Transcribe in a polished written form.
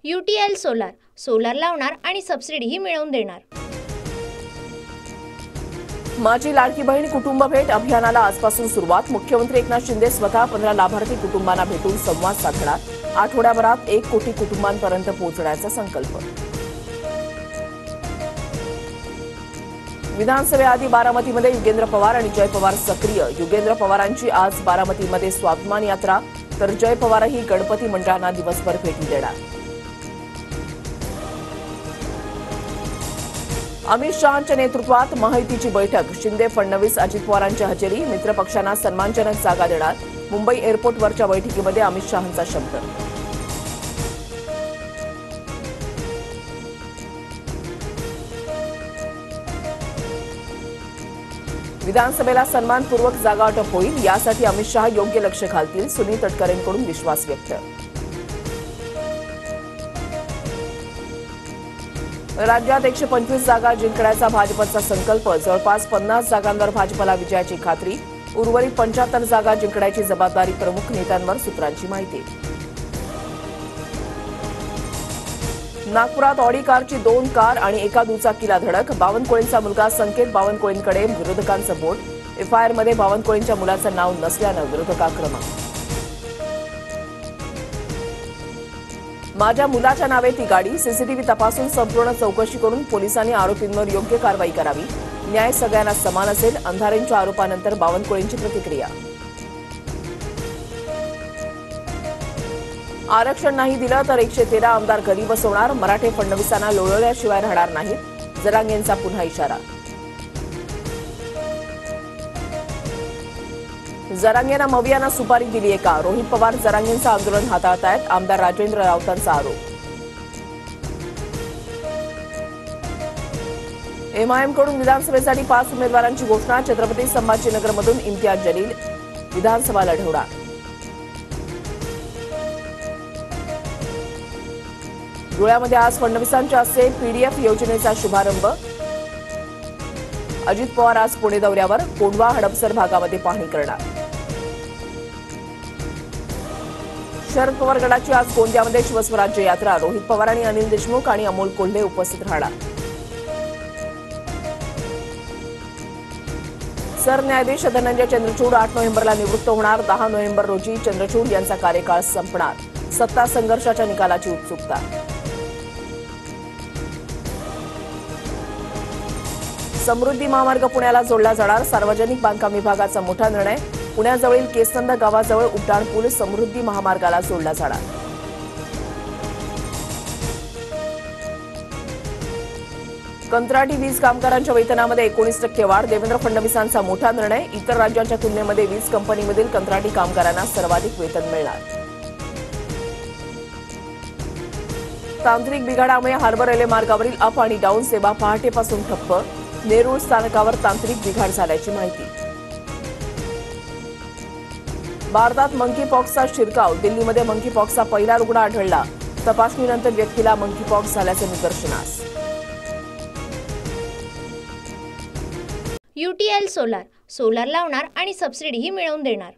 UTL solar solar लावणार आणि सबसिडीही मिळवून देणार। माझी लाडकी बहीण कुटुंब भेट अभियानाला आजपासून सुरुवात। मुख्यमंत्री एकनाथ शिंदे स्वतः 15 लाभार्थी कुटुंबांना भेटून संवाद साधणार। आठवड्याभरात 1 कोटी कुटुंबांपर्यंत पोहोचण्याचा संकल्प। विधानसभेआधी बारामतीमध्ये युगेंद्र पवार आणि जय पवार सक्रिय। युगेंद्र पवारांची आज बारामतीमध्ये स्वाभिमान यात्रा, तर जय पवारही गणपती मंडळांना दिवसभर भेटी देणार। अमित शहांच्या नेतृत्वात महायुतीची बैठक, शिंदे फडणवीस अजित पवारांच्या हजेरी। मित्रपक्षांना सन्मानजनक जागा देणार। मुंबई एअरपोर्टवरच्या बैठकीमध्ये अमित शहांचा शब्द। विधानसभेला सन्मानपूर्वक जागा वाटप होईल, यासाठी अमित शहा योग्य लक्ष घालतील। सुनील तटकरेंकडून विश्वास व्यक्त। राज्यात 125 जागा जिंकण्याचा भाजपचा संकल्प, जवळपास 50 जागांवर भाजपला विजयाची खात्री। उर्वरित 75 जागा जिंकण्याची जबाबदारी प्रमुख नेत्यांवर, सूत्रांची माहिती। नागपुरात ऑडी कारची 2 कार आणि एका दुचाकीला धडक। बावनकुळेंचा मुलगा संकेत बावनकुळेंकडे विरोधकांचं बोट। एफआयआरमध्ये बावनकुळेंच्या मुलाचं नाव नसल्यानं विरोधकाक्रमक। माझ्या मुलाच्या नावे ती गाडी, सीसीटीव्ही तपासून संपूर्ण चौकशी करून पोलिसांनी आरोपींवर योग्य कारवाई करावी। न्याय सगळ्यांना समान असेल, अंधारेंच्या आरोपानंतर बावनकुळेंची प्रतिक्रिया। आरक्षण नाही दिलं तर 113 आमदार घरी बसवणार। मराठे फडणवीसांना लोळवल्याशिवाय राहणार नाहीत, जरांगेंचा पुन्हा इशारा। जरांगेंना मवियानं सुपारी दिली आहे का? रोहित पवार जरांगेंचं आंदोलन हाताळतायत, आमदार राजेंद्र राऊतांचा आरोप। एमआयएमकडून विधानसभेसाठी 5 उमेदवारांची घोषणा। छत्रपती संभाजीनगरमधून इम्तियाज जलील विधानसभा लढवणार। धुळ्यामध्ये आज फडणवीसांच्या हस्ते पीडीएफ योजनेचा शुभारंभ। अजित पवार आज पुणे दौऱ्यावर, कोंढवा हडपसर भागामध्ये पाहणी करणार। शरद पवार गटाची आज गोंदियामध्ये शिवस्वराज्य यात्रा। रोहित पवार आणि अनिल देशमुख आणि अमोल कोल्हे उपस्थित राहणार। सरन्यायाधीश धनंजय चंद्रचूड 8 नोव्हेंबरला निवृत्त होणार। 10 नोव्हेंबर रोजी चंद्रचूड यांचा कार्यकाळ संपणार। सत्ता संघर्षाच्या निकालाची उत्सुकता। समृद्धी महामार्ग पुण्याला जोडला जाणार। सार्वजनिक बांधकाम विभागाचा मोठा निर्णय। पुण्याजवळील केसनंद गावाजवळ उड्डाण पूल समृद्धी महामार्गाला जोडला जाणार। कंत्राटी वीज कामगारांच्या वेतनामध्ये 19% वाढ। देवेंद्र फडणवीसांचा मोठा निर्णय। इतर राज्यांच्या तुलनेमध्ये वीज कंपनीमधील कंत्राटी कामगारांना सर्वाधिक वेतन मिळणार। तांत्रिक बिघाडामुळे हार्बर रेल्वे मार्गावरील अप आणि डाऊन सेवा पहाटेपासून ठप्प। नेरूळ स्थानकावर तांत्रिक बिघाड झाल्याची माहिती। भारतात मंकीपॉक्सचा शिरकाव। दिल्लीमध्ये मंकीपॉक्सचा पहिला रुग्ण आढळला। तपासणीनंतर व्यक्तीला मंकीपॉक्स झाल्याचे निदर्शनास। UTL सोलार सोलार लावणार आणि सबसिडीही मिळवून देणार।